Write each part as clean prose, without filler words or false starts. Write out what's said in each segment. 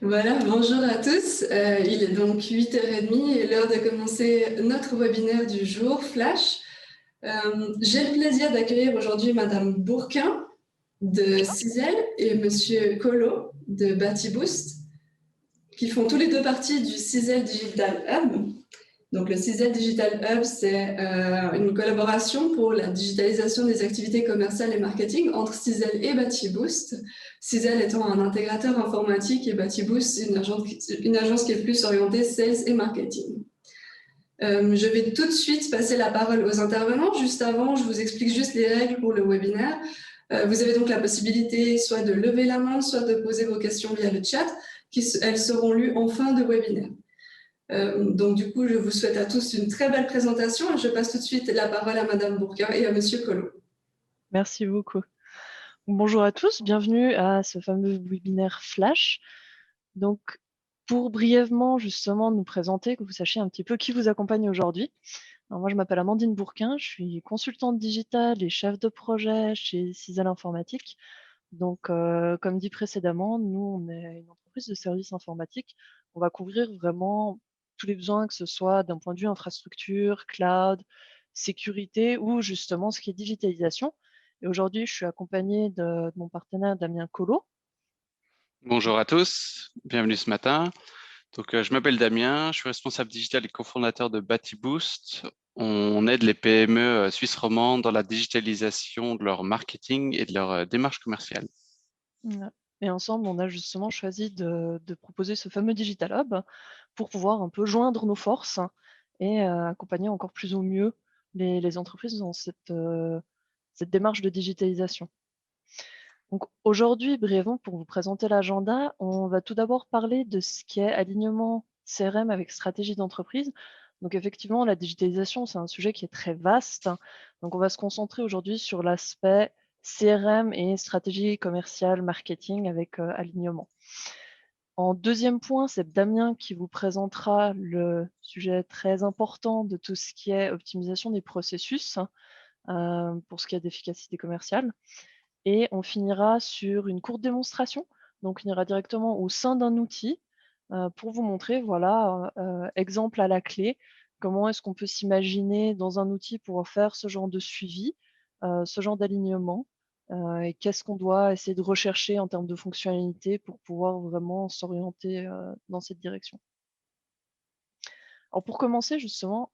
Voilà, bonjour à tous. Il est donc 8h30 et l'heure de commencer notre webinaire du jour, Flash. J'ai le plaisir d'accueillir aujourd'hui Madame Bourquin de Cizel et Monsieur Colo de Batiboost, qui font tous les deux partie du Cizel Digital Hub. Donc, le CISEL Digital Hub, c'est une collaboration pour la digitalisation des activités commerciales et marketing entre CISEL et Batiboost. CISEL étant un intégrateur informatique et Batiboost une agence qui est plus orientée sales et marketing. Je vais tout de suite passer la parole aux intervenants. Juste avant, je vous explique juste les règles pour le webinaire. Vous avez donc la possibilité soit de lever la main, soit de poser vos questions via le chat. Elles seront lues en fin de webinaire. Donc, du coup, je vous souhaite à tous une très belle présentation et je passe tout de suite la parole à Madame Bourquin et à Monsieur Collot. Merci beaucoup. Bonjour à tous, bienvenue à ce fameux webinaire Flash. Donc, pour brièvement justement nous présenter, que vous sachiez un petit peu qui vous accompagne aujourd'hui. Alors moi, je m'appelle Amandine Bourquin, je suis consultante digitale et chef de projet chez Cizel Informatique. Donc, comme dit précédemment, nous, on est une entreprise de services informatiques. On va couvrir vraiment tous les besoins, que ce soit d'un point de vue infrastructure, cloud, sécurité ou justement ce qui est digitalisation. Et aujourd'hui, je suis accompagnée de mon partenaire Damien Collot. Bonjour à tous, bienvenue ce matin. Donc, je m'appelle Damien, je suis responsable digital et cofondateur de Batiboost. On aide les PME suisses romandes dans la digitalisation de leur marketing et de leur démarche commerciale. Et ensemble, on a justement choisi de proposer ce fameux Digital Hub pour pouvoir un peu joindre nos forces et accompagner encore plus au mieux les entreprises dans cette démarche de digitalisation. Donc aujourd'hui, brièvement, pour vous présenter l'agenda, on va tout d'abord parler de ce qui est alignement CRM avec stratégie d'entreprise. Donc effectivement, la digitalisation, c'est un sujet qui est très vaste. Donc on va se concentrer aujourd'hui sur l'aspect CRM et stratégie commerciale, marketing avec alignement. En deuxième point, c'est Damien qui vous présentera le sujet très important de tout ce qui est optimisation des processus pour ce qui est d'efficacité commerciale. Et on finira sur une courte démonstration. Donc, on ira directement au sein d'un outil pour vous montrer, voilà, exemple à la clé, comment est-ce qu'on peut s'imaginer dans un outil pour faire ce genre de suivi, ce genre d'alignement, et qu'est-ce qu'on doit essayer de rechercher en termes de fonctionnalité pour pouvoir vraiment s'orienter dans cette direction. Alors, pour commencer, justement,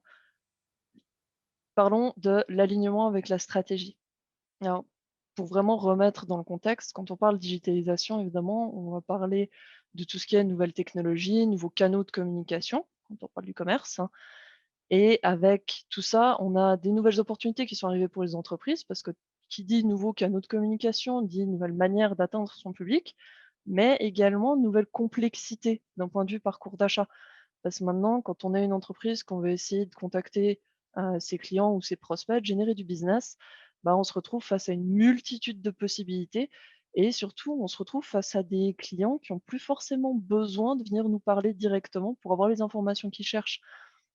parlons de l'alignement avec la stratégie. Alors, pour vraiment remettre dans le contexte, quand on parle digitalisation, évidemment, on va parler de tout ce qui est nouvelles technologies, nouveaux canaux de communication, quand on parle du commerce, hein. Et avec tout ça, on a des nouvelles opportunités qui sont arrivées pour les entreprises, parce que qui dit nouveaux canaux de communication, dit nouvelle manière d'atteindre son public, mais également nouvelle complexité d'un point de vue parcours d'achat. Parce que maintenant, quand on est une entreprise, qu'on veut essayer de contacter ses clients ou ses prospects, de générer du business, bah, on se retrouve face à une multitude de possibilités et surtout, on se retrouve face à des clients qui ont plus forcément besoin de venir nous parler directement pour avoir les informations qu'ils cherchent.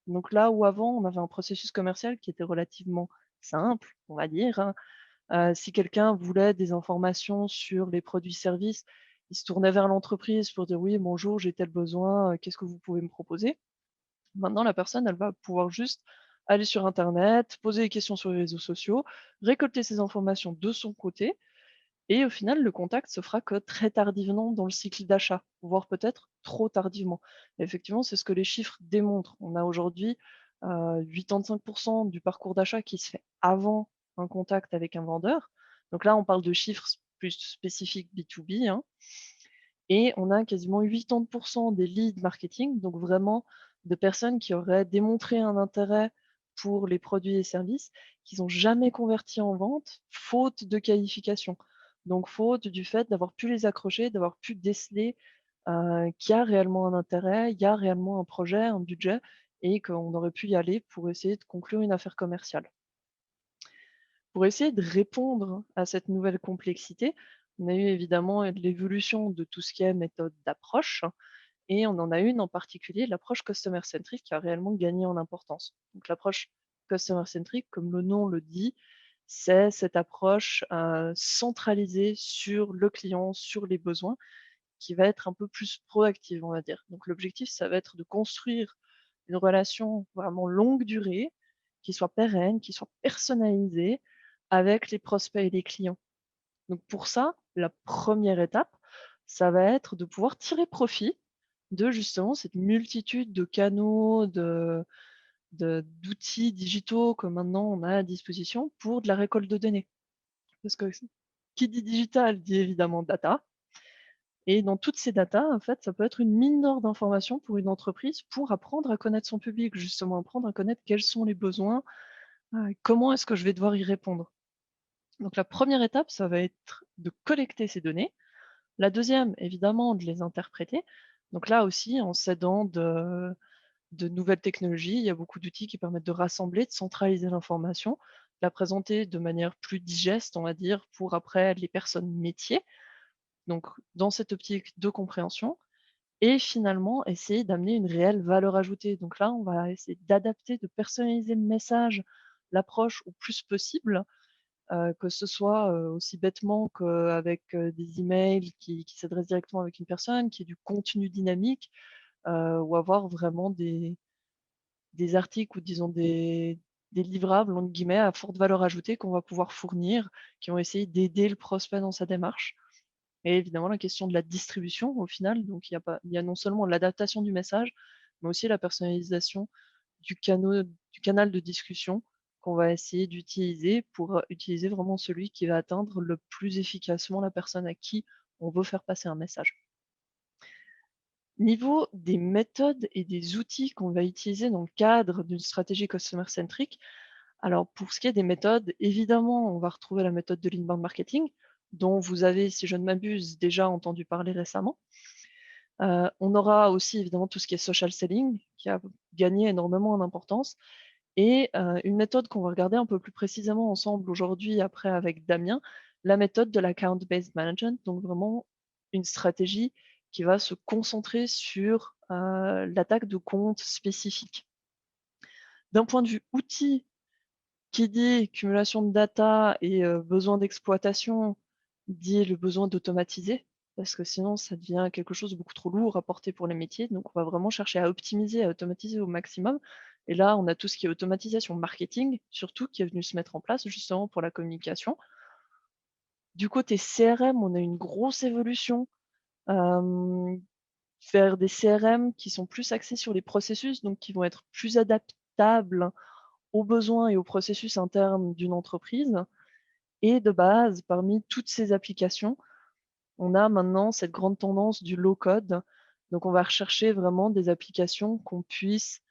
Donc là où avant, on avait un processus commercial qui était relativement simple, on va dire, hein. Si quelqu'un voulait des informations sur les produits-services, il se tournait vers l'entreprise pour dire: «Oui, bonjour, j'ai tel besoin, qu'est-ce que vous pouvez me proposer?» Maintenant, la personne, elle va pouvoir juste aller sur internet, poser des questions sur les réseaux sociaux, récolter ces informations de son côté et au final, le contact se fera que très tardivement dans le cycle d'achat, voire peut-être trop tardivement. Et effectivement, c'est ce que les chiffres démontrent. On a aujourd'hui 85 du parcours d'achat qui se fait avant un contact avec un vendeur. Donc là, on parle de chiffres plus spécifiques B2B, hein. Et on a quasiment 80 des leads marketing, donc vraiment de personnes qui auraient démontré un intérêt pour les produits et services, qui n'ont jamais converti en vente, faute de qualification. Donc faute du fait d'avoir pu les accrocher, d'avoir pu déceler qu'il y a réellement un intérêt, il y a réellement un projet, un budget, et qu'on aurait pu y aller pour essayer de conclure une affaire commerciale. Pour essayer de répondre à cette nouvelle complexité, on a eu évidemment l'évolution de tout ce qui est méthode d'approche et on en a une en particulier, l'approche customer centric qui a réellement gagné en importance. Donc l'approche customer centric, comme le nom le dit, c'est cette approche centralisée sur le client, sur les besoins qui va être un peu plus proactive, on va dire. Donc l'objectif, ça va être de construire une relation vraiment longue durée, qui soit pérenne, qui soit personnalisée avec les prospects et les clients. Donc pour ça, la première étape, ça va être de pouvoir tirer profit de justement cette multitude de canaux, d'outils digitaux que maintenant on a à disposition pour de la récolte de données. Parce que qui dit digital dit évidemment data. Et dans toutes ces datas, en fait, ça peut être une mine d'or d'informations pour une entreprise pour apprendre à connaître son public, justement apprendre à connaître quels sont les besoins, comment est-ce que je vais devoir y répondre. Donc la première étape, ça va être de collecter ces données. La deuxième, évidemment, de les interpréter. Donc là aussi, en s'aidant de nouvelles technologies, il y a beaucoup d'outils qui permettent de rassembler, de centraliser l'information, de la présenter de manière plus digeste, on va dire, pour après les personnes métiers. Donc dans cette optique de compréhension, et finalement essayer d'amener une réelle valeur ajoutée. Donc là, on va essayer d'adapter, de personnaliser le message, l'approche au plus possible, que ce soit, aussi bêtement qu'avec, des emails qui s'adressent directement avec une personne, qui est du contenu dynamique, ou avoir vraiment des articles ou disons des «livrables» entre guillemets à forte valeur ajoutée qu'on va pouvoir fournir, qui vont essayer d'aider le prospect dans sa démarche. Et évidemment la question de la distribution au final, donc il y a non seulement l'adaptation du message, mais aussi la personnalisation du canal de discussion qu'on va essayer d'utiliser pour, utiliser vraiment celui qui va atteindre le plus efficacement la personne à qui on veut faire passer un message. Niveau des méthodes et des outils qu'on va utiliser dans le cadre d'une stratégie customer centric, alors pour ce qui est des méthodes, évidemment, on va retrouver la méthode de l'inbound marketing, dont vous avez, si je ne m'abuse, déjà entendu parler récemment. On aura aussi évidemment tout ce qui est social selling, qui a gagné énormément en importance et une méthode qu'on va regarder un peu plus précisément ensemble aujourd'hui, après avec Damien, la méthode de l'account based management, donc vraiment une stratégie qui va se concentrer sur, l'attaque de comptes spécifiques. D'un point de vue outil, qui dit cumulation de data et besoin d'exploitation, dit le besoin d'automatiser, parce que sinon ça devient quelque chose de beaucoup trop lourd à porter pour les métiers. Donc on va vraiment chercher à optimiser, à automatiser au maximum. Et là, on a tout ce qui est automatisation marketing, surtout qui est venu se mettre en place justement pour la communication. Du côté CRM, on a une grosse évolution, hem, vers des CRM qui sont plus axés sur les processus, donc qui vont être plus adaptables aux besoins et aux processus internes d'une entreprise. Et de base, parmi toutes ces applications, on a maintenant cette grande tendance du low code. Donc on va rechercher vraiment des applications qu'on puisse,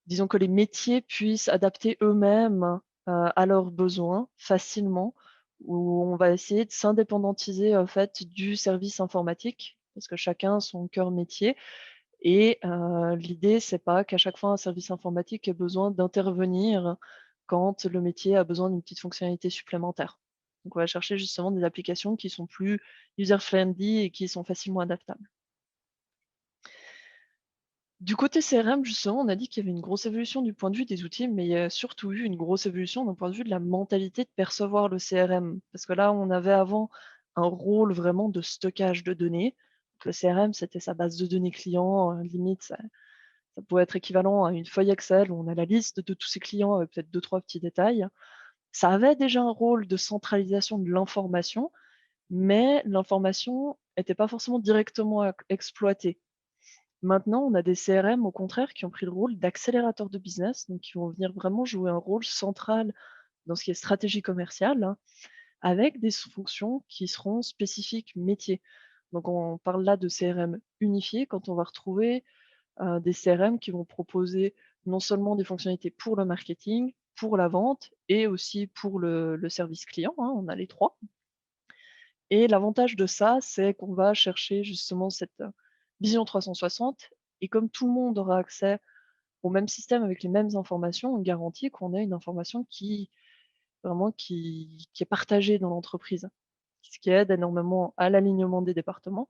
disons que les métiers puissent adapter eux-mêmes, à leurs besoins facilement, où on va essayer de s'indépendantiser en fait du service informatique, parce que chacun a son cœur métier. Et l'idée, c'est pas qu'à chaque fois un service informatique ait besoin d'intervenir quand le métier a besoin d'une petite fonctionnalité supplémentaire. Donc on va chercher justement des applications qui sont plus user-friendly et qui sont facilement adaptables. Du côté CRM, justement, on a dit qu'il y avait une grosse évolution du point de vue des outils, mais il y a surtout eu une grosse évolution d'un point de vue de la mentalité de percevoir le CRM. Parce que là, on avait avant un rôle vraiment de stockage de données. Donc le CRM, c'était sa base de données client, limite, ça pouvait être équivalent à une feuille Excel où on a la liste de tous ses clients avec peut-être deux, trois petits détails. Ça avait déjà un rôle de centralisation de l'information, mais l'information n'était pas forcément directement exploitée. Maintenant, on a des CRM au contraire qui ont pris le rôle d'accélérateur de business, donc qui vont venir vraiment jouer un rôle central dans ce qui est stratégie commerciale, hein, avec des fonctions qui seront spécifiques métiers. Donc on parle là de CRM unifié quand on va retrouver des CRM qui vont proposer non seulement des fonctionnalités pour le marketing, pour la vente et aussi pour le service client, hein, on a les 3. Et l'avantage de ça, c'est qu'on va chercher justement cette, vision 360 et comme tout le monde aura accès au même système avec les mêmes informations, on garantit qu'on ait une information qui vraiment qui est partagée dans l'entreprise. Ce qui aide énormément à l'alignement des départements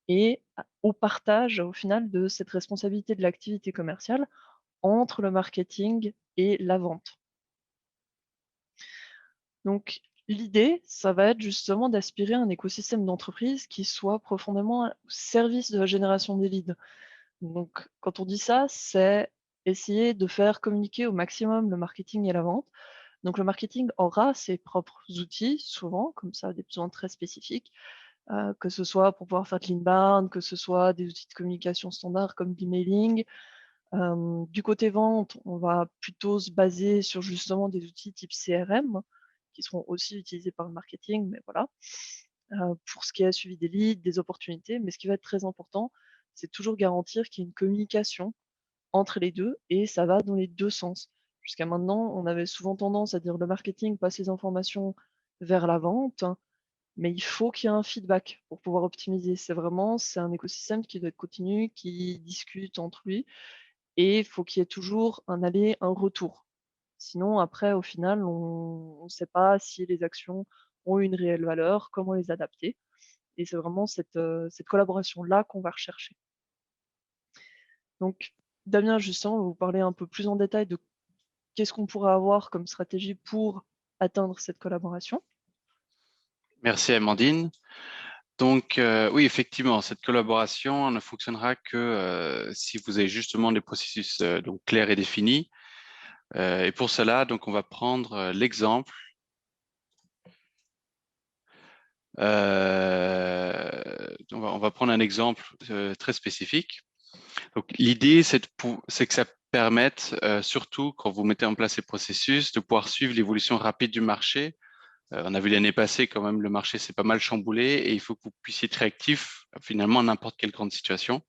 et au partage au final de cette responsabilité de l'activité commerciale entre le marketing et la vente. Donc L'idée, ça va être justement d'aspirer à un écosystème d'entreprise qui soit profondément au service de la génération des leads. Donc, quand on dit ça, c'est essayer de faire communiquer au maximum le marketing et la vente. Donc, le marketing aura ses propres outils, souvent, comme ça, des besoins très spécifiques, que ce soit pour pouvoir faire de l'inbound, que ce soit des outils de communication standards comme l'emailing. Du côté vente, on va plutôt se baser sur justement des outils type CRM, qui seront aussi utilisés par le marketing, mais voilà. Pour ce qui est suivi des leads, des opportunités, mais ce qui va être très important, c'est toujours garantir qu'il y ait une communication entre les 2 et ça va dans les 2 sens. Jusqu'à maintenant, on avait souvent tendance à dire le marketing passe les informations vers la vente, mais il faut qu'il y ait un feedback pour pouvoir optimiser. C'est un écosystème qui doit être continu, qui discute entre lui et il faut qu'il y ait toujours un aller, un retour. Sinon, après, au final, on ne sait pas si les actions ont une réelle valeur, comment les adapter. Et c'est vraiment cette collaboration-là qu'on va rechercher. Donc, Damien, justement, va vous parler un peu plus en détail de qu'est-ce qu'on pourrait avoir comme stratégie pour atteindre cette collaboration. Merci Amandine. Donc oui, effectivement, cette collaboration ne fonctionnera que si vous avez justement des processus donc clairs et définis. Et pour cela, donc on va prendre l'exemple. On va prendre un exemple très spécifique. Donc l'idée, c'est que ça permette, surtout quand vous mettez en place ces processus, de pouvoir suivre l'évolution rapide du marché. On a vu l'année passée quand même, le marché s'est pas mal chamboulé et il faut que vous puissiez être réactif finalement à n'importe quelle grande situation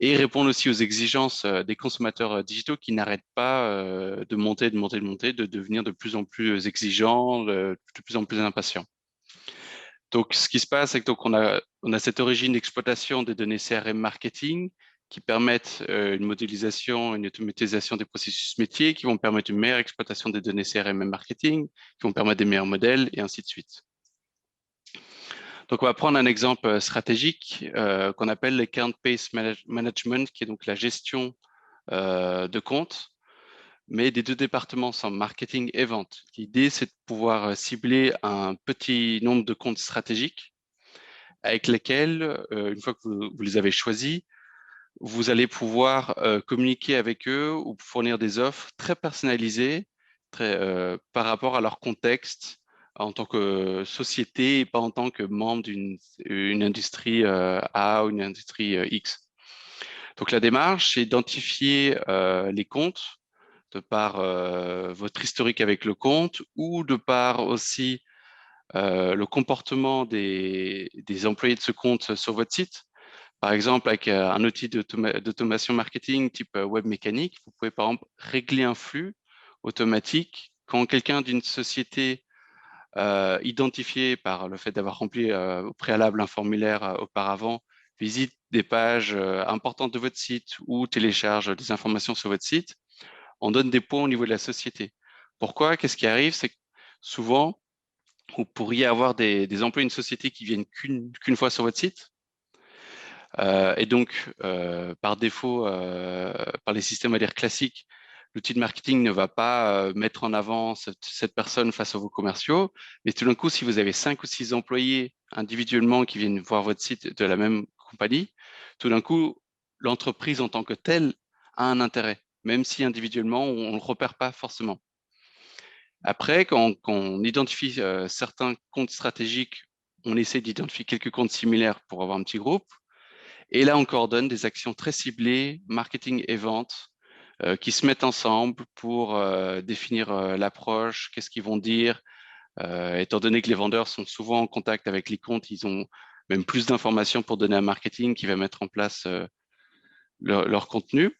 et répondre aussi aux exigences des consommateurs digitaux qui n'arrêtent pas de monter, de devenir de plus en plus exigeants, de plus en plus impatients. Donc, ce qui se passe, c'est que donc, on a cette origine d'exploitation des données CRM marketing qui permettent une modélisation, une automatisation des processus métiers, qui vont permettre une meilleure exploitation des données CRM et marketing, qui vont permettre des meilleurs modèles, et ainsi de suite. Donc, on va prendre un exemple stratégique qu'on appelle l'account-based management, qui est donc la gestion de comptes, mais des 2 départements ensemble, marketing et vente. L'idée, c'est de pouvoir cibler un petit nombre de comptes stratégiques avec lesquels, une fois que vous les avez choisis, vous allez pouvoir communiquer avec eux ou fournir des offres très personnalisées par rapport à leur contexte en tant que société et pas en tant que membre d'une industrie A ou une industrie X. Donc la démarche, c'est d'identifier les comptes de par votre historique avec le compte ou de par aussi le comportement des employés de ce compte sur votre site. Par exemple, avec un outil d'automation marketing type web mécanique, vous pouvez par exemple régler un flux automatique quand quelqu'un d'une société identifié par le fait d'avoir rempli au préalable un formulaire auparavant visite des pages importantes de votre site ou télécharge des informations sur votre site, on donne des points au niveau de la société. Pourquoi? Qu'est-ce qui arrive? C'est que souvent, vous pourriez avoir des employés d'une société qui viennent qu'une fois sur votre site. Et donc, par défaut, par les systèmes à dire classiques, l'outil de marketing ne va pas mettre en avant cette personne face à vos commerciaux. Mais tout d'un coup, si vous avez 5 ou 6 employés individuellement qui viennent voir votre site de la même compagnie, tout d'un coup, l'entreprise en tant que telle a un intérêt, même si individuellement, on ne le repère pas forcément. Après, quand on identifie certains comptes stratégiques, on essaie d'identifier quelques comptes similaires pour avoir un petit groupe. Et là, on coordonne des actions très ciblées, marketing et vente, qui se mettent ensemble pour définir l'approche, qu'est-ce qu'ils vont dire. Étant donné que les vendeurs sont souvent en contact avec les comptes, ils ont même plus d'informations pour donner un marketing qui va mettre en place leur contenu.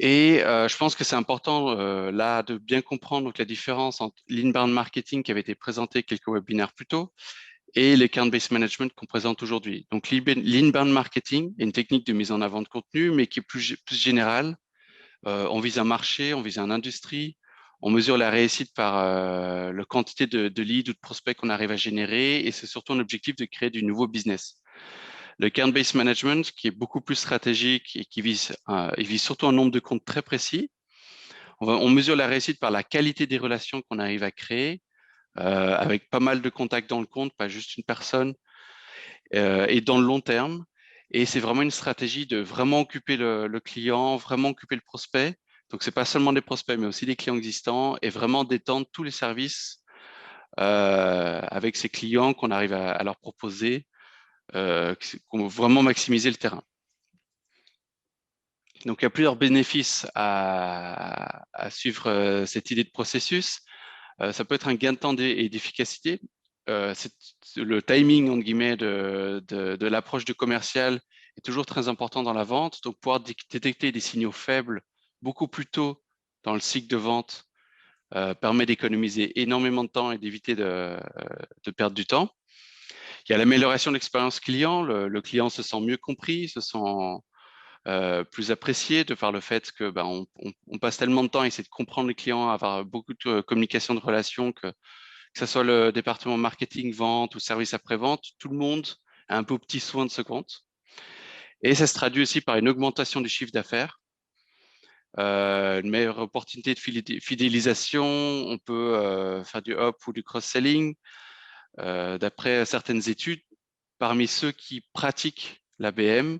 Et je pense que c'est important là de bien comprendre donc, la différence entre l'inbound marketing qui avait été présenté quelques webinaires plus tôt et l'account-based management qu'on présente aujourd'hui. Donc l'inbound marketing est une technique de mise en avant de contenu, mais qui est plus générale. On vise un marché, on vise une industrie, on mesure la réussite par la quantité de leads ou de prospects qu'on arrive à générer, et c'est surtout un objectif de créer du nouveau business. Le account-based management, qui est beaucoup plus stratégique et il vise surtout un nombre de comptes très précis. On mesure la réussite par la qualité des relations qu'on arrive à créer, avec pas mal de contacts dans le compte, pas juste une personne, et dans le long terme. Et c'est vraiment une stratégie de vraiment occuper le client, vraiment occuper le prospect. Donc, c'est pas seulement des prospects, mais aussi des clients existants et vraiment d'étendre tous les services avec ces clients qu'on arrive à leur proposer, qu'on veut vraiment maximiser le terrain. Donc, il y a plusieurs bénéfices à suivre cette idée de processus. Ça peut être un gain de temps et d'efficacité. Le timing, entre guillemets, de l'approche du commercial est toujours très important dans la vente. Donc, pouvoir détecter des signaux faibles beaucoup plus tôt dans le cycle de vente permet d'économiser énormément de temps et d'éviter de perdre du temps. Il y a l'amélioration de l'expérience client. Le client se sent mieux compris, se sent plus apprécié de par le fait que on passe tellement de temps à essayer de comprendre les clients, à avoir beaucoup de communication de relations que ce soit le département marketing, vente ou service après-vente, tout le monde a un peu petit soin de ce compte. Et ça se traduit aussi par une augmentation du chiffre d'affaires, une meilleure opportunité de fidélisation. On peut faire du up ou du cross-selling. D'après certaines études, parmi ceux qui pratiquent l'ABM,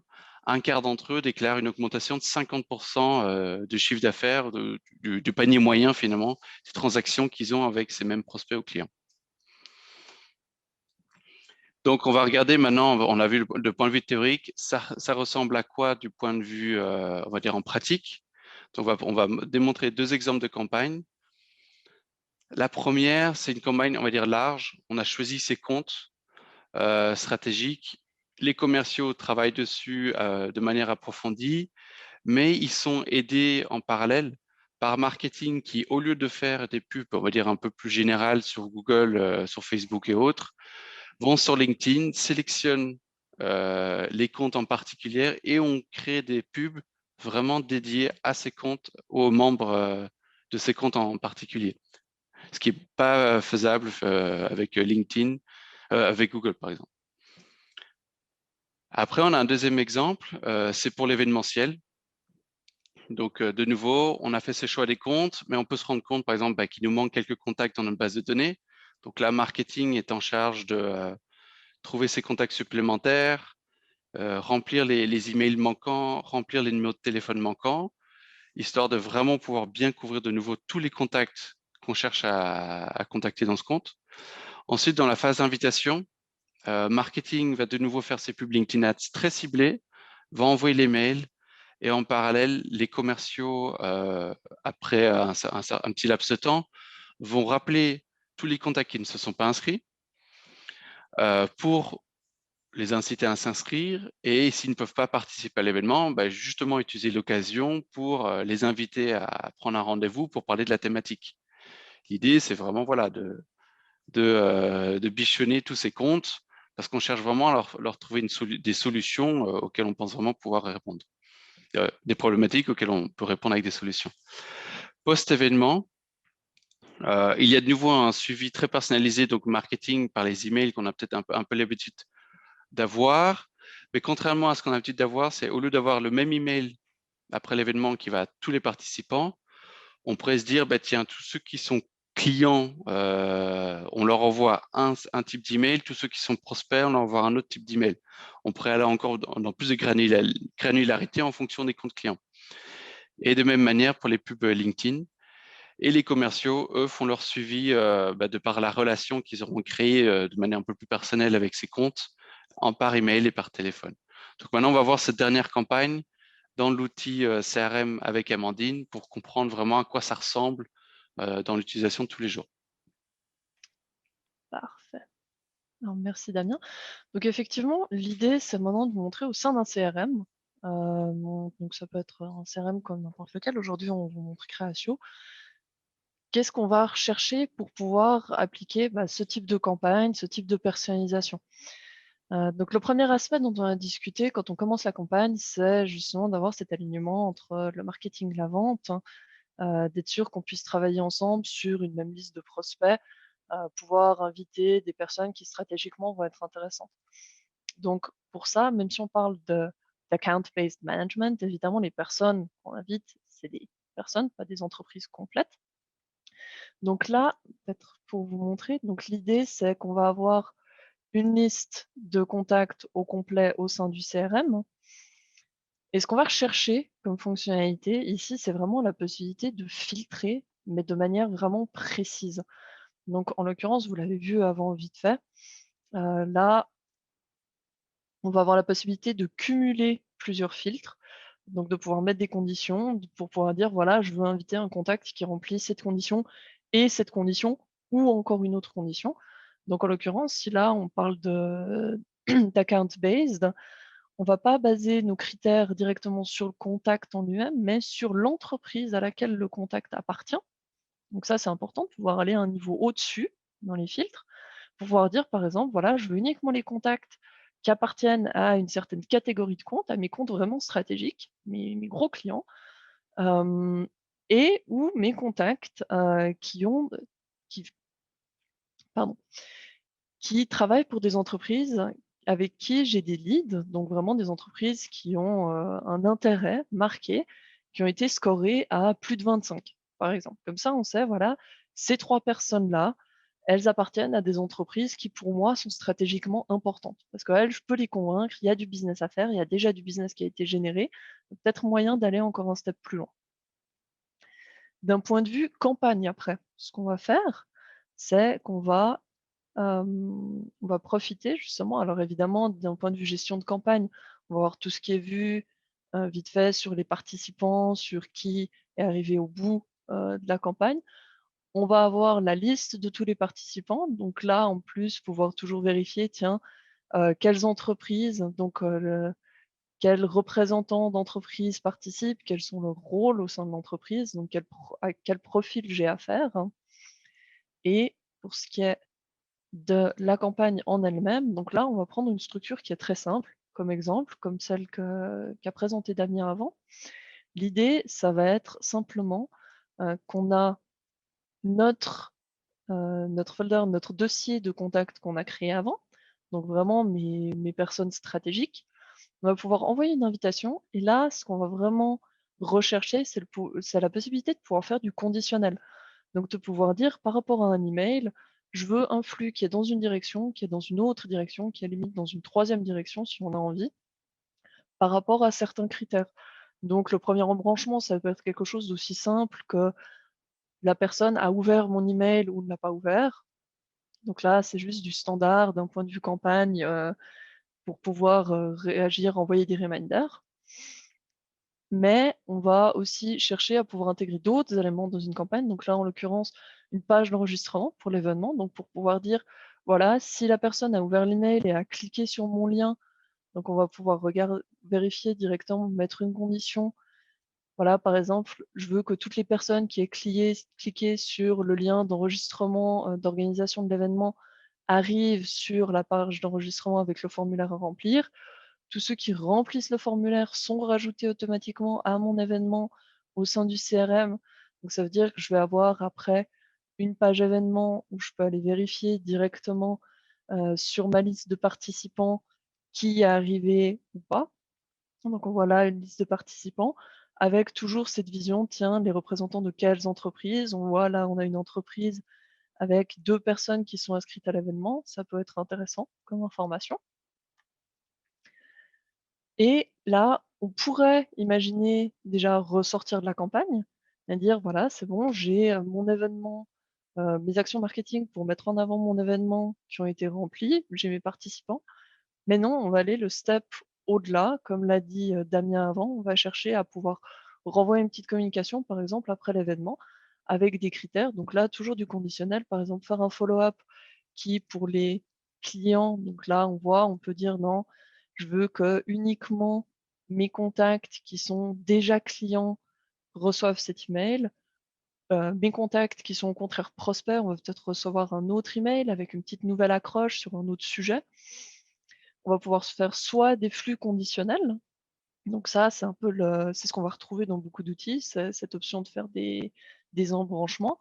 un quart d'entre eux déclarent une augmentation de 50% du chiffre d'affaires, du panier moyen finalement, des transactions qu'ils ont avec ces mêmes prospects ou clients. Donc, on va regarder maintenant, on a vu le point de vue théorique, ça ressemble à quoi du point de vue, on va dire, en pratique. Donc, on va démontrer 2 exemples de campagnes. La première, c'est une campagne, on va dire, large. On a choisi ces comptes stratégiques. Les commerciaux travaillent dessus de manière approfondie, mais ils sont aidés en parallèle par marketing qui, au lieu de faire des pubs, on va dire, un peu plus générales sur Google, sur Facebook et autres, vont sur LinkedIn, sélectionnent les comptes en particulier et on crée des pubs vraiment dédiées à ces comptes, aux membres de ces comptes en particulier. Ce qui n'est pas faisable avec LinkedIn, avec Google par exemple. Après, on a un deuxième exemple, c'est pour l'événementiel. Donc, de nouveau, on a fait ce choix des comptes, mais on peut se rendre compte, par exemple, qu'il nous manque quelques contacts dans notre base de données. Donc là, marketing est en charge de trouver ces contacts supplémentaires, remplir les emails manquants, remplir les numéros de téléphone manquants, histoire de vraiment pouvoir bien couvrir de nouveau tous les contacts qu'on cherche à contacter dans ce compte. Ensuite, dans la phase d'invitation, marketing va de nouveau faire ses pubs LinkedIn Ads très ciblés, va envoyer les mails et en parallèle, les commerciaux, après un petit laps de temps, vont rappeler tous les contacts qui ne se sont pas inscrits pour les inciter à s'inscrire et s'ils ne peuvent pas participer à l'événement, justement utiliser l'occasion pour les inviter à prendre un rendez-vous pour parler de la thématique. L'idée, c'est vraiment voilà, de bichonner tous ces comptes parce qu'on cherche vraiment à leur trouver des solutions auxquelles on pense vraiment pouvoir répondre. Des problématiques auxquelles on peut répondre avec des solutions. Post-événement, il y a de nouveau un suivi très personnalisé, donc marketing par les emails qu'on a peut-être un peu l'habitude d'avoir. Mais contrairement à ce qu'on a l'habitude d'avoir, c'est au lieu d'avoir le même email après l'événement qui va à tous les participants, on pourrait se dire, tiens, tous ceux qui sont clients, on leur envoie un type d'email, tous ceux qui sont prospects, on leur envoie un autre type d'email. On pourrait aller encore dans plus de granularité en fonction des comptes clients. Et de même manière pour les pubs LinkedIn. Et les commerciaux, eux, font leur suivi de par la relation qu'ils auront créée de manière un peu plus personnelle avec ces comptes, par email et par téléphone. Donc maintenant, on va voir cette dernière campagne dans l'outil CRM avec Amandine pour comprendre vraiment à quoi ça ressemble dans l'utilisation de tous les jours. Parfait. Alors, merci Damien. Donc effectivement, l'idée, c'est maintenant de vous montrer au sein d'un CRM. Donc ça peut être un CRM comme n'importe lequel. Aujourd'hui, on vous montre Créatio. Qu'est-ce qu'on va rechercher pour pouvoir appliquer ce type de campagne, ce type de personnalisation? Donc le premier aspect dont on a discuté quand on commence la campagne, c'est justement d'avoir cet alignement entre le marketing et la vente, d'être sûr qu'on puisse travailler ensemble sur une même liste de prospects, pouvoir inviter des personnes qui stratégiquement vont être intéressantes. Donc pour ça, même si on parle d'account-based management, évidemment les personnes qu'on invite, c'est des personnes, pas des entreprises complètes. Donc là, peut-être pour vous montrer, donc l'idée, c'est qu'on va avoir une liste de contacts au complet au sein du CRM. Et ce qu'on va rechercher comme fonctionnalité ici, c'est vraiment la possibilité de filtrer, mais de manière vraiment précise. Donc en l'occurrence, vous l'avez vu avant vite fait, là, on va avoir la possibilité de cumuler plusieurs filtres, donc de pouvoir mettre des conditions pour pouvoir dire: «Voilà, je veux inviter un contact qui remplit cette condition et cette condition ou encore une autre condition». Donc en l'occurrence, si là on parle de d'account based, on va pas baser nos critères directement sur le contact en lui-même, mais sur l'entreprise à laquelle le contact appartient. Donc ça, c'est important de pouvoir aller à un niveau au-dessus dans les filtres, pour pouvoir dire par exemple, voilà, je veux uniquement les contacts qui appartiennent à une certaine catégorie de comptes, à mes comptes vraiment stratégiques, mes gros clients, hem et ou mes contacts, qui pardon, qui travaillent pour des entreprises avec qui j'ai des leads, donc vraiment des entreprises qui ont, un intérêt marqué, qui ont été scorées à plus de 25, par exemple. Comme ça, on sait, voilà, ces 3 personnes-là, elles appartiennent à des entreprises qui, pour moi, sont stratégiquement importantes. Parce qu'elles, je peux les convaincre, il y a du business à faire, il y a déjà du business qui a été généré, peut-être moyen d'aller encore un step plus loin. D'un point de vue campagne après, ce qu'on va faire, c'est qu'on va on va profiter justement, alors évidemment d'un point de vue gestion de campagne, on va voir tout ce qui est vu, vite fait sur les participants, sur qui est arrivé au bout, de la campagne. On va avoir la liste de tous les participants, donc là, en plus, pouvoir toujours vérifier, tiens, quelles entreprises, donc quels représentants d'entreprise participent, quels sont leurs rôles au sein de l'entreprise, donc à quel profil j'ai affaire, hein. Et pour ce qui est de la campagne en elle-même. Donc là, on va prendre une structure qui est très simple, comme exemple, comme celle qu'a présentée Damien avant. L'idée, ça va être simplement qu'on a notre, notre folder, notre dossier de contact qu'on a créé avant, donc vraiment mes personnes stratégiques. On va pouvoir envoyer une invitation et là, ce qu'on va vraiment rechercher, c'est la possibilité de pouvoir faire du conditionnel. Donc de pouvoir dire par rapport à un email, je veux un flux qui est dans une direction, qui est dans une autre direction, qui est limite dans une troisième direction si on a envie, par rapport à certains critères. Donc le premier embranchement, ça peut être quelque chose d'aussi simple que la personne a ouvert mon email ou ne l'a pas ouvert. Donc là, c'est juste du standard d'un point de vue campagne, pour pouvoir, réagir, envoyer des reminders. Mais on va aussi chercher à pouvoir intégrer d'autres éléments dans une campagne. Donc là, en l'occurrence, une page d'enregistrement pour l'événement. Donc pour pouvoir dire, voilà, si la personne a ouvert l'email et a cliqué sur mon lien, donc on va pouvoir vérifier directement, mettre une condition. Voilà, par exemple, je veux que toutes les personnes qui aient cliqué sur le lien d'enregistrement, d'organisation de l'événement arrivent sur la page d'enregistrement avec le formulaire à remplir. Tous ceux qui remplissent le formulaire sont rajoutés automatiquement à mon événement au sein du CRM. Donc ça veut dire que je vais avoir après une page événement où je peux aller vérifier directement, sur ma liste de participants qui est arrivé ou pas. Donc voilà une liste de participants avec toujours cette vision, tiens, les représentants de quelles entreprises? On voit là, on a une entreprise avec 2 personnes qui sont inscrites à l'événement, ça peut être intéressant comme information. Et là, on pourrait imaginer déjà ressortir de la campagne et dire: «Voilà, c'est bon, j'ai, mon événement, mes actions marketing pour mettre en avant mon événement qui ont été remplies, j'ai mes participants». Mais non, on va aller le step au-delà, comme l'a dit, Damien avant, on va chercher à pouvoir renvoyer une petite communication, par exemple, après l'événement avec des critères. Donc là, toujours du conditionnel, par exemple, faire un follow-up qui, pour les clients, donc là, on voit, on peut dire: «Non, je veux que uniquement mes contacts qui sont déjà clients reçoivent cet email. Mes contacts qui sont au contraire prospects, on va peut-être recevoir un autre email avec une petite nouvelle accroche sur un autre sujet». On va pouvoir se faire soit des flux conditionnels, donc ça, c'est ce qu'on va retrouver dans beaucoup d'outils, c'est cette option de faire des embranchements.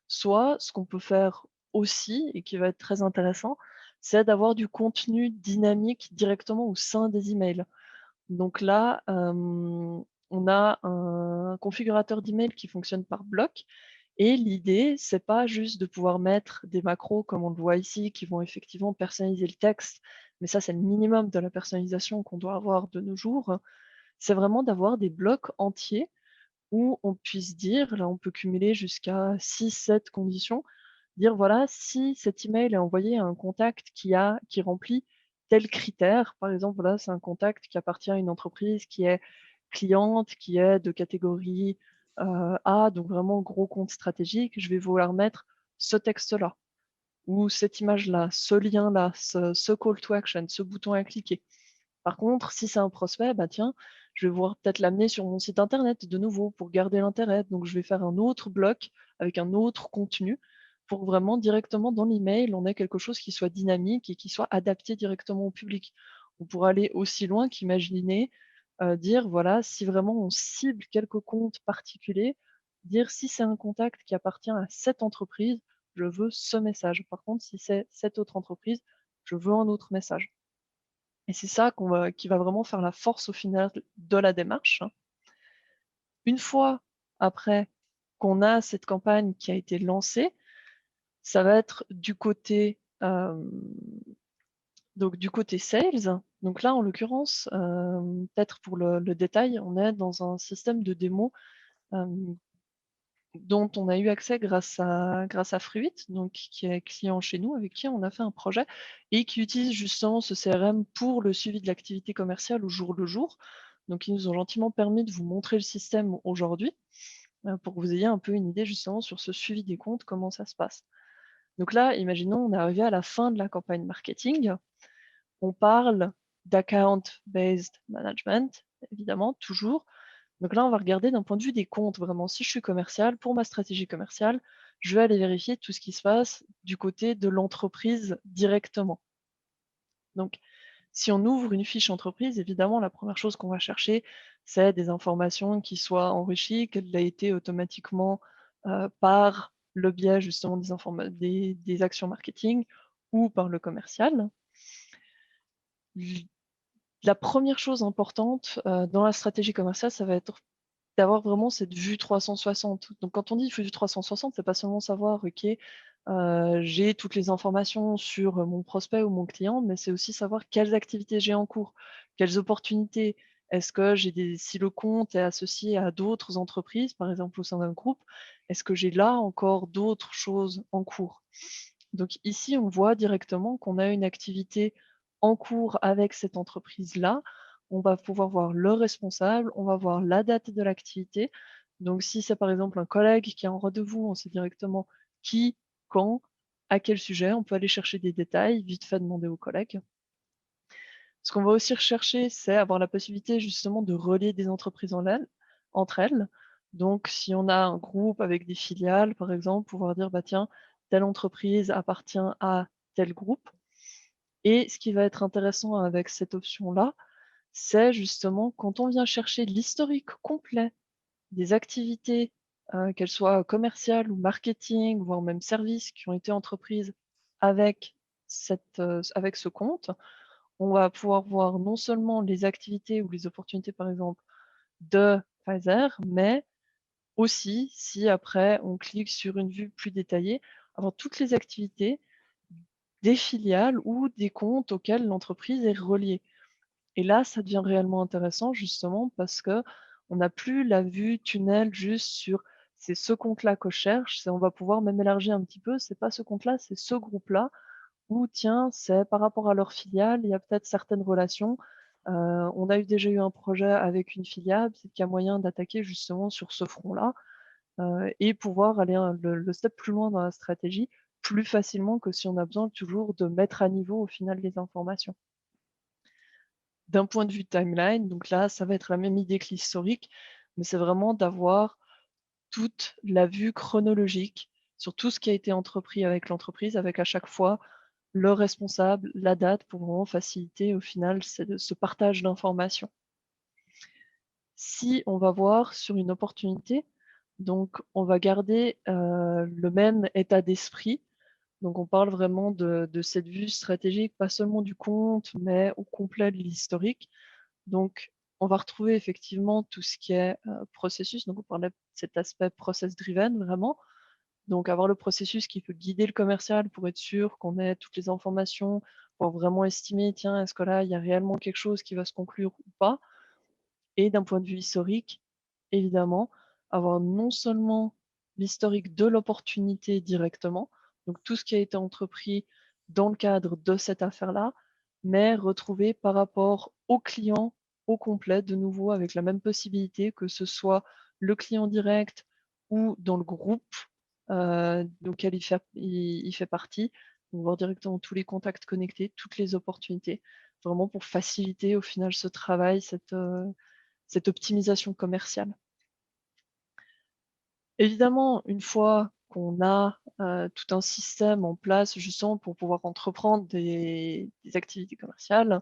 Soit ce qu'on peut faire aussi et qui va être très intéressant, c'est d'avoir du contenu dynamique directement au sein des emails. Donc là, on a un configurateur d'email qui fonctionne par bloc. Et l'idée, c'est pas juste de pouvoir mettre des macros comme on le voit ici, qui vont effectivement personnaliser le texte, mais ça, c'est le minimum de la personnalisation qu'on doit avoir de nos jours. C'est vraiment d'avoir des blocs entiers où on puisse dire, là, on peut cumuler jusqu'à 6-7 conditions, dire voilà, si cet email est envoyé à un contact qui remplit tel critère, par exemple, voilà, c'est un contact qui appartient à une entreprise qui est cliente, qui est de catégorie A, donc vraiment gros compte stratégique, je vais vouloir mettre ce texte-là, ou cette image-là, ce lien-là, ce call to action, ce bouton à cliquer. Par contre, si c'est un prospect, bah tiens, je vais pouvoir peut-être l'amener sur mon site internet de nouveau pour garder l'intérêt. Donc, je vais faire un autre bloc avec un autre contenu pour vraiment directement dans l'email, on ait quelque chose qui soit dynamique et qui soit adapté directement au public. On pourrait aller aussi loin qu'imaginer dire, voilà, si vraiment on cible quelques comptes particuliers, dire si c'est un contact qui appartient à cette entreprise, je veux ce message. Par contre, si c'est cette autre entreprise, je veux un autre message. Et c'est ça qui va vraiment faire la force au final de la démarche, hein. Une fois après qu'on a cette campagne qui a été lancée, ça va être du côté, donc du côté sales. Donc là, en l'occurrence, peut-être pour le détail, on est dans un système de démo, hem, dont on a eu accès grâce à Fruit, donc qui est client chez nous, avec qui on a fait un projet et qui utilise justement ce CRM pour le suivi de l'activité commerciale au jour le jour. Donc ils nous ont gentiment permis de vous montrer le système aujourd'hui, pour que vous ayez un peu une idée justement sur ce suivi des comptes, comment ça se passe. Donc là, imaginons, on est arrivé à la fin de la campagne marketing. On parle d'account-based management, évidemment, toujours. Donc là, on va regarder d'un point de vue des comptes, vraiment. Si je suis commercial, pour ma stratégie commerciale, je vais aller vérifier tout ce qui se passe du côté de l'entreprise directement. Donc, si on ouvre une fiche entreprise, évidemment, la première chose qu'on va chercher, c'est des informations qui soient enrichies, qu'elle a été automatiquement par le biais justement des actions marketing ou par le commercial. La première chose importante dans la stratégie commerciale, ça va être d'avoir vraiment cette vue 360. Donc quand on dit vue 360, c'est pas seulement savoir, OK, j'ai toutes les informations sur mon prospect ou mon client, mais c'est aussi savoir quelles activités j'ai en cours, quelles opportunités. Est-ce que si le compte est associé à d'autres entreprises, par exemple au sein d'un groupe, est-ce que j'ai là encore d'autres choses en cours? Donc ici, on voit directement qu'on a une activité en cours avec cette entreprise-là. On va pouvoir voir le responsable, on va voir la date de l'activité. Donc si c'est par exemple un collègue qui est en rendez-vous, on sait directement qui, quand, à quel sujet. On peut aller chercher des détails, vite fait demander au collègue. Ce qu'on va aussi rechercher, c'est avoir la possibilité justement de relier des entreprises entre elles. Donc, si on a un groupe avec des filiales, par exemple, pouvoir dire, bah tiens, telle entreprise appartient à tel groupe. Et ce qui va être intéressant avec cette option-là, c'est justement quand on vient chercher l'historique complet des activités, qu'elles soient commerciales ou marketing, voire même services qui ont été entreprises avec avec ce compte, on va pouvoir voir non seulement les activités ou les opportunités, par exemple, de Pfizer, mais aussi, si après on clique sur une vue plus détaillée, avoir toutes les activités des filiales ou des comptes auxquels l'entreprise est reliée. Et là, ça devient réellement intéressant justement parce que on n'a plus la vue tunnel juste sur c'est ce compte-là que je cherche, c'est on va pouvoir même élargir un petit peu, c'est pas ce compte-là, c'est ce groupe-là, ou tiens, c'est par rapport à leur filiale, il y a peut-être certaines relations. On a déjà eu un projet avec une filiale, peut-être qu'il y a moyen d'attaquer justement sur ce front-là, et pouvoir aller le step plus loin dans la stratégie, plus facilement que si on a besoin toujours de mettre à niveau au final les informations. D'un point de vue timeline, donc là, ça va être la même idée que l'historique, mais c'est vraiment d'avoir toute la vue chronologique sur tout ce qui a été entrepris avec l'entreprise, avec à chaque fois le responsable, la date, pour vraiment faciliter au final ce partage d'informations. Si on va voir sur une opportunité, donc on va garder le même état d'esprit. Donc on parle vraiment de cette vue stratégique, pas seulement du compte, mais au complet de l'historique. Donc On va retrouver effectivement tout ce qui est processus. Donc, on parlait de cet aspect process-driven, vraiment. Donc, avoir le processus qui peut guider le commercial pour être sûr qu'on ait toutes les informations, pour vraiment estimer, tiens, est-ce que là, il y a réellement quelque chose qui va se conclure ou pas. Et d'un point de vue historique, évidemment, avoir non seulement l'historique de l'opportunité directement, donc tout ce qui a été entrepris dans le cadre de cette affaire-là, mais retrouver par rapport au client au complet, de nouveau avec la même possibilité, que ce soit le client direct ou dans le groupe auquel il fait partie, donc voir directement tous les contacts connectés, toutes les opportunités, vraiment pour faciliter au final ce travail, cette optimisation commerciale. Évidemment, une fois qu'on a tout un système en place justement pour pouvoir entreprendre des activités commerciales,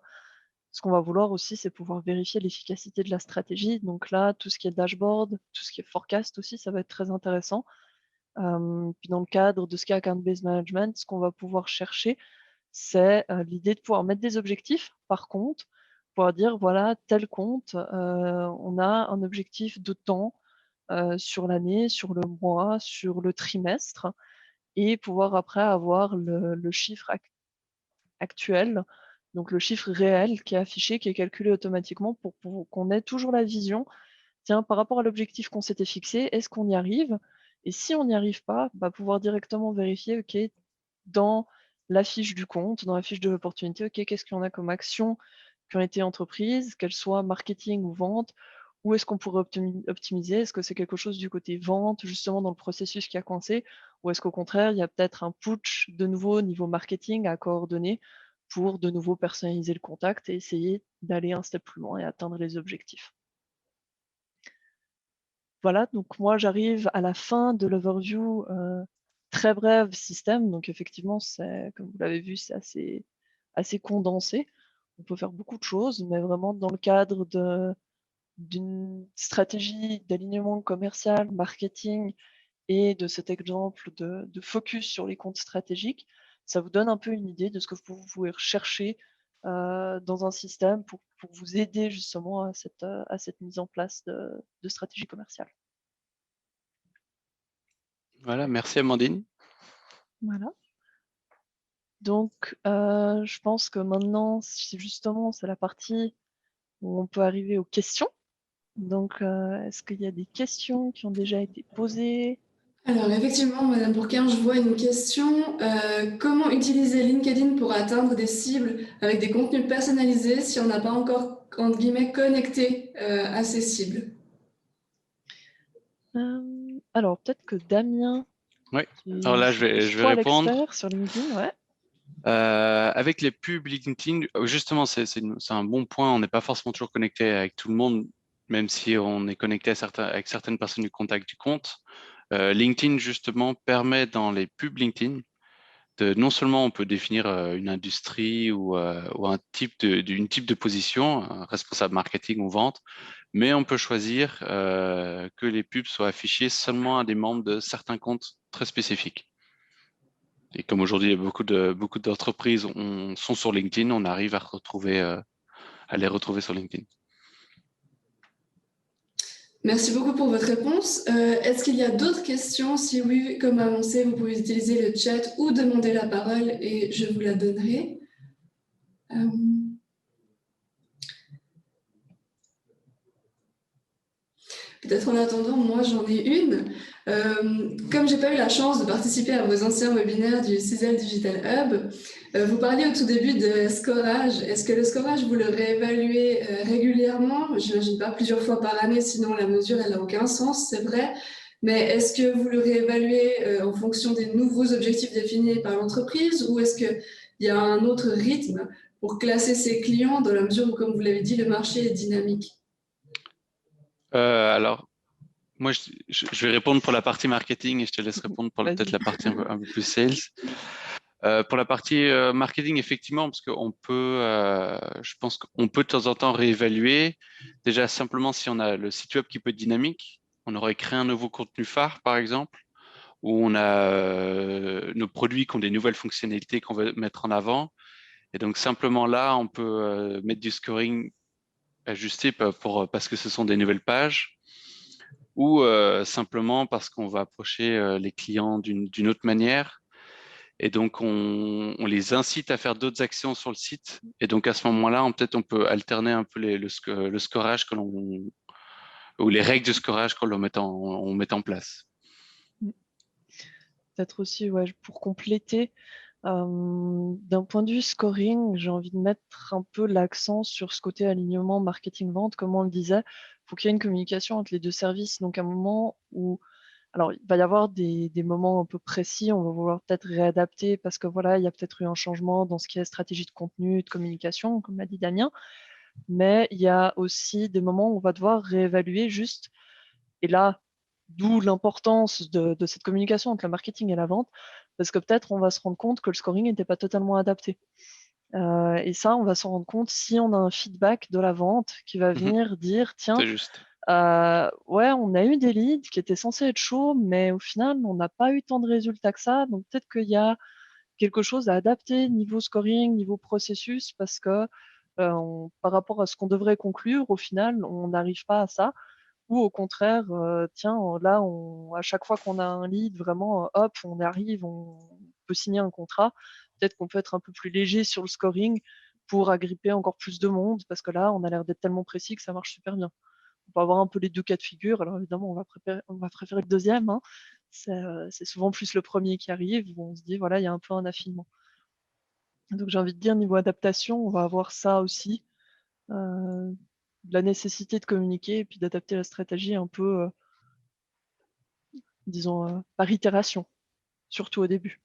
ce qu'on va vouloir aussi, c'est pouvoir vérifier l'efficacité de la stratégie. Donc là, tout ce qui est dashboard, tout ce qui est forecast aussi, ça va être très intéressant. Puis dans le cadre de ce qui est account-based management, ce qu'on va pouvoir chercher, c'est l'idée de pouvoir mettre des objectifs, par contre, pouvoir dire, voilà, tel compte, on a un objectif de temps sur l'année, sur le mois, sur le trimestre, et pouvoir après avoir le chiffre actuel, donc le chiffre réel qui est affiché, qui est calculé automatiquement pour qu'on ait toujours la vision, tiens, par rapport à l'objectif qu'on s'était fixé, est-ce qu'on y arrive? Et si on n'y arrive pas, bah, pouvoir directement vérifier, OK, dans la fiche du compte, dans la fiche de l'opportunité, OK, qu'est-ce qu'il y en a comme actions qui ont été entreprises, qu'elles soient marketing ou vente, où est-ce qu'on pourrait optimiser? Est-ce que c'est quelque chose du côté vente, justement dans le processus qui a coincé, ou est-ce qu'au contraire, il y a peut-être un putsch de nouveau au niveau marketing à coordonner pour de nouveau personnaliser le contact et essayer d'aller un step plus loin et atteindre les objectifs? Voilà, donc moi j'arrive à la fin de l'overview très brève système. Donc effectivement, c'est, comme vous l'avez vu, c'est assez condensé. On peut faire beaucoup de choses, mais vraiment dans le cadre d'une stratégie d'alignement commercial, marketing et de cet exemple de focus sur les comptes stratégiques, ça vous donne un peu une idée de ce que vous pouvez rechercher dans un système pour vous aider justement à cette mise en place de stratégie commerciale. Voilà, merci Amandine. Voilà. Donc, je pense que maintenant, justement, c'est la partie où on peut arriver aux questions. Donc, est-ce qu'il y a des questions qui ont déjà été posées? Alors, effectivement, Madame Bourquin, je vois une question. Comment utiliser LinkedIn pour atteindre des cibles avec des contenus personnalisés si on n'a pas encore, entre guillemets, connecté à ces cibles? Alors, peut-être que Damien, Oui, alors là, c'est plus je vais toi répondre. l'expert sur LinkedIn, ouais. Avec les pubs LinkedIn, justement, c'est un bon point. On n'est pas forcément toujours connecté avec tout le monde, même si on est connecté avec certaines personnes du contact du compte. LinkedIn, justement, permet dans les pubs LinkedIn non seulement on peut définir une industrie ou un une type de position, un responsable marketing ou vente, mais on peut choisir que les pubs soient affichées seulement à des membres de certains comptes très spécifiques. Et comme aujourd'hui, il y a beaucoup d'entreprises sont sur LinkedIn, on arrive à les retrouver sur LinkedIn. Merci beaucoup pour votre réponse. Est-ce qu'il y a d'autres questions? Si oui, comme annoncé, vous pouvez utiliser le chat ou demander la parole et je vous la donnerai. Peut-être en attendant, moi j'en ai une. Comme j'ai pas eu la chance de participer à vos anciens webinaires du CISEL Digital Hub, vous parliez au tout début de scorage. Est-ce que le scorage, vous le réévaluez régulièrement? Je n'imagine pas plusieurs fois par année, sinon la mesure elle n'a aucun sens, c'est vrai. Mais est-ce que vous le réévaluez en fonction des nouveaux objectifs définis par l'entreprise ou est-ce qu'il y a un autre rythme pour classer ses clients dans la mesure où, comme vous l'avez dit, le marché est dynamique? Alors, moi, je vais répondre pour la partie marketing et je te laisse répondre pour peut-être Vas-y. la partie un peu plus sales. Pour la partie marketing, effectivement, parce qu'on peut, je pense qu'on peut de temps en temps réévaluer. Déjà, simplement, si on a le site web qui peut être dynamique, on aurait créé un nouveau contenu phare, par exemple, où on a nos produits qui ont des nouvelles fonctionnalités qu'on veut mettre en avant. Et donc, simplement là, on peut mettre du scoring ajusté parce que ce sont des nouvelles pages ou simplement parce qu'on va approcher les clients d'une autre manière. Et donc, on les incite à faire d'autres actions sur le site. Et donc, à ce moment-là, peut-être on peut alterner un peu le scorage ou les règles de scorage qu'on on met en place. Peut-être aussi, ouais, pour compléter, d'un point de vue scoring, j'ai envie de mettre un peu l'accent sur ce côté alignement marketing-vente, comme on le disait. Il faut qu'il y ait une communication entre les deux services. Donc, un moment où alors, il va y avoir des moments un peu précis, on va vouloir peut-être réadapter parce que voilà, il y a peut-être eu un changement dans ce qui est stratégie de contenu, de communication, comme l'a dit Damien. Mais il y a aussi des moments où on va devoir réévaluer juste. Et là, d'où l'importance de cette communication entre le marketing et la vente, parce que peut-être on va se rendre compte que le scoring n'était pas totalement adapté. Et ça, on va s'en rendre compte si on a un feedback de la vente qui va venir dire, tiens, C'est juste. ouais, on a eu des leads qui étaient censés être chauds, mais au final, on n'a pas eu tant de résultats que ça. Donc peut-être qu'il y a quelque chose à adapter niveau scoring, niveau processus, parce que par rapport à ce qu'on devrait conclure, au final, on n'arrive pas à ça. Ou au contraire, tiens, là, à chaque fois qu'on a un lead, vraiment, hop, on arrive, on peut signer un contrat. Peut-être qu'on peut être un peu plus léger sur le scoring pour agripper encore plus de monde, parce que là, on a l'air d'être tellement précis que ça marche super bien. On peut avoir un peu les deux cas de figure. Alors évidemment, on va préférer le deuxième, hein. C'est souvent plus le premier qui arrive, où on se dit, voilà, il y a un peu un affinement. Donc j'ai envie de dire, niveau adaptation, on va avoir ça aussi. La nécessité de communiquer et puis d'adapter la stratégie un peu, disons, par itération, surtout au début.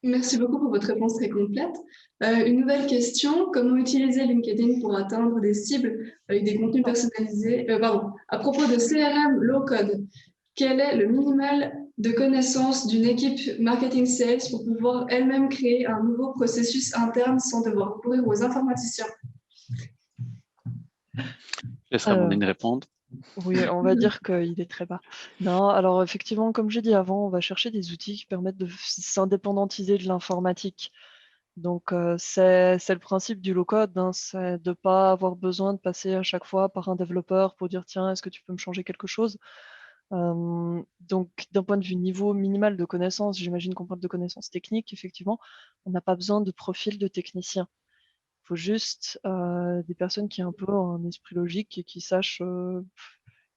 Merci beaucoup pour votre réponse très complète. Une nouvelle question, comment utiliser LinkedIn pour atteindre des cibles avec des contenus personnalisés à propos de CRM low code, quel est le minimal de connaissances d'une équipe marketing sales pour pouvoir elle-même créer un nouveau processus interne sans devoir recourir aux informaticiens? Je laisserai Amandine répondre. Oui, on va dire qu'il est très bas. Non, alors effectivement, comme j'ai dit avant, on va chercher des outils qui permettent de s'indépendantiser de l'informatique. Donc, c'est le principe du low-code, hein, c'est de ne pas avoir besoin de passer à chaque fois par un développeur pour dire, tiens, est-ce que tu peux me changer quelque chose? Donc, d'un point de vue niveau minimal de connaissances, j'imagine qu'on parle de connaissances techniques, effectivement, on n'a pas besoin de profil de technicien. Il faut juste des personnes qui aient un peu un esprit logique et qui sachent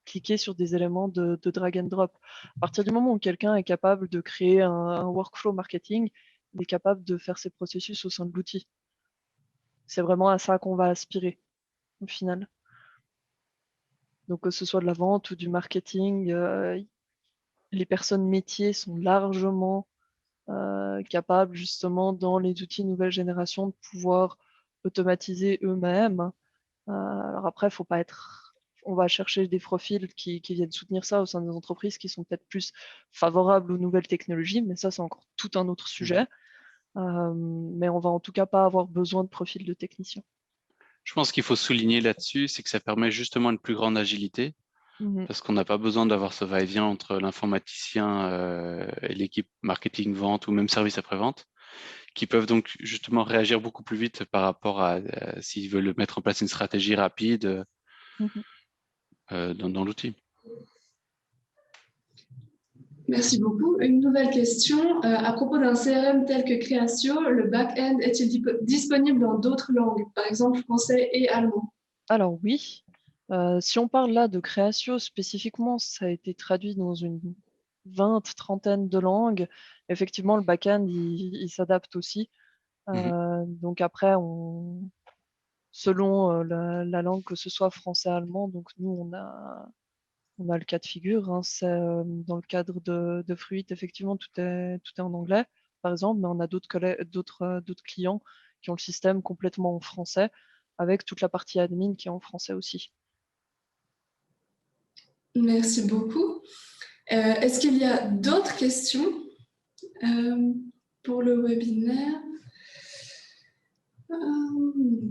cliquer sur des éléments de drag and drop. À partir du moment où quelqu'un est capable de créer un workflow marketing, il est capable de faire ses processus au sein de l'outil. C'est vraiment à ça qu'on va aspirer, au final. Donc, que ce soit de la vente ou du marketing, les personnes métiers sont largement capables, justement, dans les outils nouvelle génération, de pouvoir automatiser eux-mêmes. Alors après, faut pas être... On va chercher des profils qui viennent soutenir ça au sein des entreprises qui sont peut-être plus favorables aux nouvelles technologies, mais ça, c'est encore tout un autre sujet. Mais on va en tout cas pas avoir besoin de profils de techniciens. Je pense qu'il faut souligner là-dessus, c'est que ça permet justement une plus grande agilité, parce qu'on n'a pas besoin d'avoir ce va-et-vient entre l'informaticien et l'équipe marketing, vente ou même service après-vente, qui peuvent donc justement réagir beaucoup plus vite par rapport à s'ils veulent mettre en place une stratégie rapide dans l'outil. Merci beaucoup. Une nouvelle question. À propos d'un CRM tel que Créatio, le back-end est-il disponible dans d'autres langues, par exemple français et allemand? Alors oui, si on parle là de Créatio spécifiquement, ça a été traduit dans une trentaine de langues. Effectivement, le back-end, il s'adapte aussi. Donc après, selon la langue, que ce soit français, allemand, donc nous, on a le cas de figure. Hein, dans le cadre de Fruit, effectivement, tout est en anglais, par exemple, mais on a d'autres clients qui ont le système complètement en français, avec toute la partie admin qui est en français aussi. Merci beaucoup. Est-ce qu'il y a d'autres questions pour le webinaire?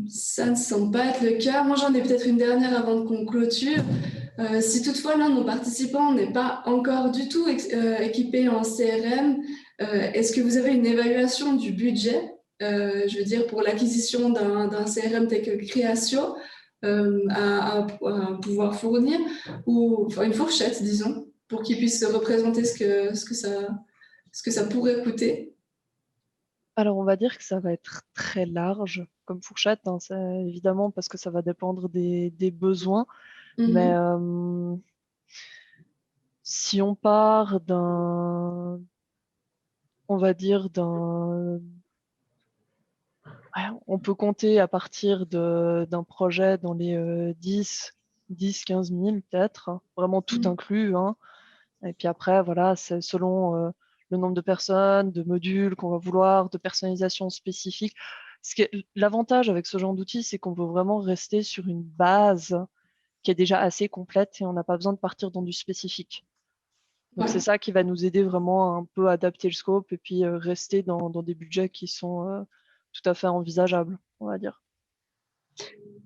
Ça ne semble pas être le cas. Moi, j'en ai peut-être une dernière avant qu'on clôture. Si toutefois l'un de nos participants n'est pas encore du tout équipé en CRM, est-ce que vous avez une évaluation du budget je veux dire, pour l'acquisition d'un CRM tel que Créatio à pouvoir fournir, ou enfin, une fourchette, disons, pour qu'ils puissent représenter ce que ça pourrait coûter? Alors, on va dire que ça va être très large comme fourchette, hein, évidemment, parce que ça va dépendre des besoins. Mais si on part on va dire on peut compter à partir d'un projet dans les 10, 15 000 peut-être, hein, vraiment tout inclus, hein. Et puis après, voilà, c'est selon le nombre de personnes, de modules qu'on va vouloir, de personnalisation spécifique. L'avantage avec ce genre d'outil, c'est qu'on veut vraiment rester sur une base qui est déjà assez complète et on n'a pas besoin de partir dans du spécifique. Donc c'est ça qui va nous aider vraiment à un peu adapter le scope et puis rester dans des budgets qui sont tout à fait envisageables, on va dire.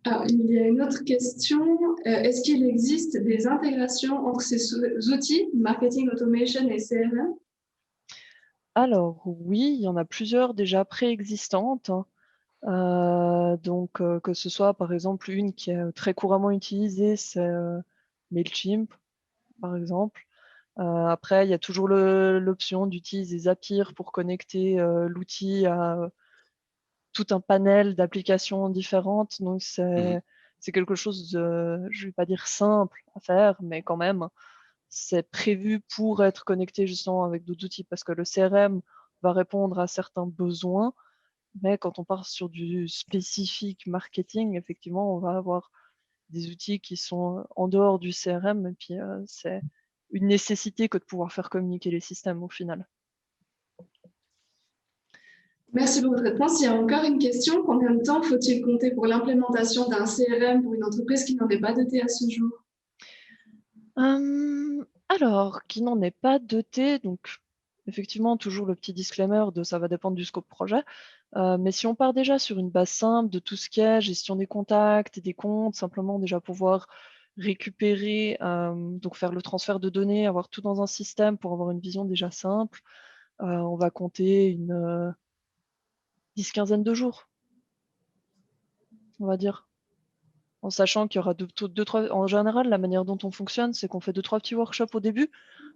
Alors, il y a une autre question. Est-ce qu'il existe des intégrations entre ces outils, marketing automation et CRM? Alors oui, il y en a plusieurs déjà préexistantes, hein. Donc que ce soit par exemple une qui est très couramment utilisée, c'est Mailchimp par exemple. Après, il y a toujours l'option d'utiliser Zapier pour connecter l'outil à tout un panel d'applications différentes. Donc, c'est quelque chose de, je ne vais pas dire simple à faire, mais quand même, c'est prévu pour être connecté justement avec d'autres outils parce que le CRM va répondre à certains besoins. Mais quand on part sur du spécifique marketing, effectivement, on va avoir des outils qui sont en dehors du CRM. Et puis, c'est une nécessité que de pouvoir faire communiquer les systèmes au final. Merci pour votre réponse. Il y a encore une question. Combien de temps faut-il compter pour l'implémentation d'un CRM pour une entreprise qui n'en est pas dotée à ce jour? Alors, qui n'en est pas doté, donc effectivement, toujours le petit disclaimer de ça va dépendre du scope projet. Mais si on part déjà sur une base simple de tout ce qui est gestion des contacts et des comptes, simplement déjà pouvoir récupérer, donc faire le transfert de données, avoir tout dans un système pour avoir une vision déjà simple, on va compter une 10-15 de jours, on va dire. En sachant qu'il y aura trois. En général, la manière dont on fonctionne, c'est qu'on fait 2-3 petits workshops au début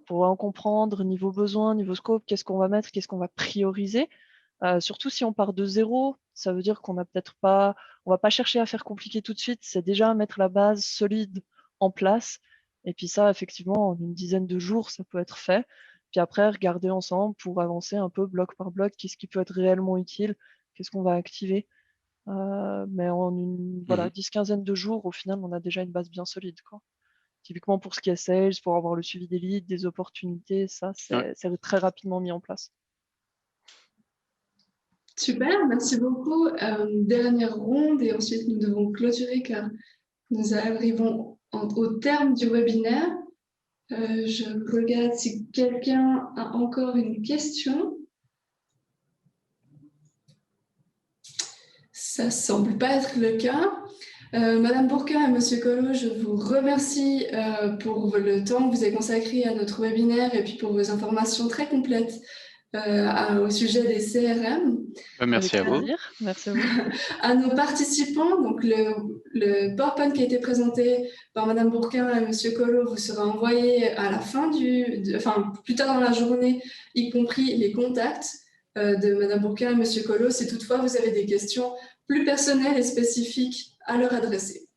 pour vraiment comprendre niveau besoin, niveau scope, qu'est-ce qu'on va mettre, qu'est-ce qu'on va prioriser. Surtout si on part de zéro, ça veut dire qu'on n'a peut-être pas, on va pas chercher à faire compliqué tout de suite, c'est déjà mettre la base solide en place. Et puis ça, effectivement, en une dizaine de jours, ça peut être fait. Puis après, regarder ensemble pour avancer un peu bloc par bloc, qu'est-ce qui peut être réellement utile, qu'est-ce qu'on va activer. Mais en une 10-15 de jours, au final, on a déjà une base bien solide, quoi. Typiquement pour ce qui est sales, pour avoir le suivi des leads, des opportunités, ça, c'est très rapidement mis en place. Super, merci beaucoup. Dernière ronde et ensuite nous devons clôturer car nous arrivons au terme du webinaire. Je regarde si quelqu'un a encore une question. Ça ne semble pas être le cas. Madame Bourquin et Monsieur Collot, je vous remercie pour le temps que vous avez consacré à notre webinaire et puis pour vos informations très complètes au sujet des CRM. Merci à vous. Merci à vous. À nos participants, donc le PowerPoint qui a été présenté par Madame Bourquin et Monsieur Collot vous sera envoyé à la fin plus tard dans la journée, y compris les contacts de Madame Bourquin et Monsieur Collot, si toutefois vous avez des questions plus personnelles et spécifiques à leur adresser.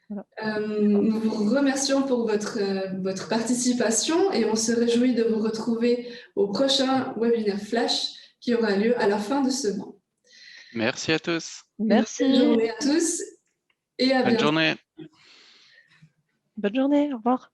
Voilà. Nous vous remercions pour votre participation et on se réjouit de vous retrouver au prochain webinaire Flash qui aura lieu à la fin de ce mois. Merci à tous. Merci. Bonne journée à tous et à bientôt. Bonne journée. Bonne journée, au revoir.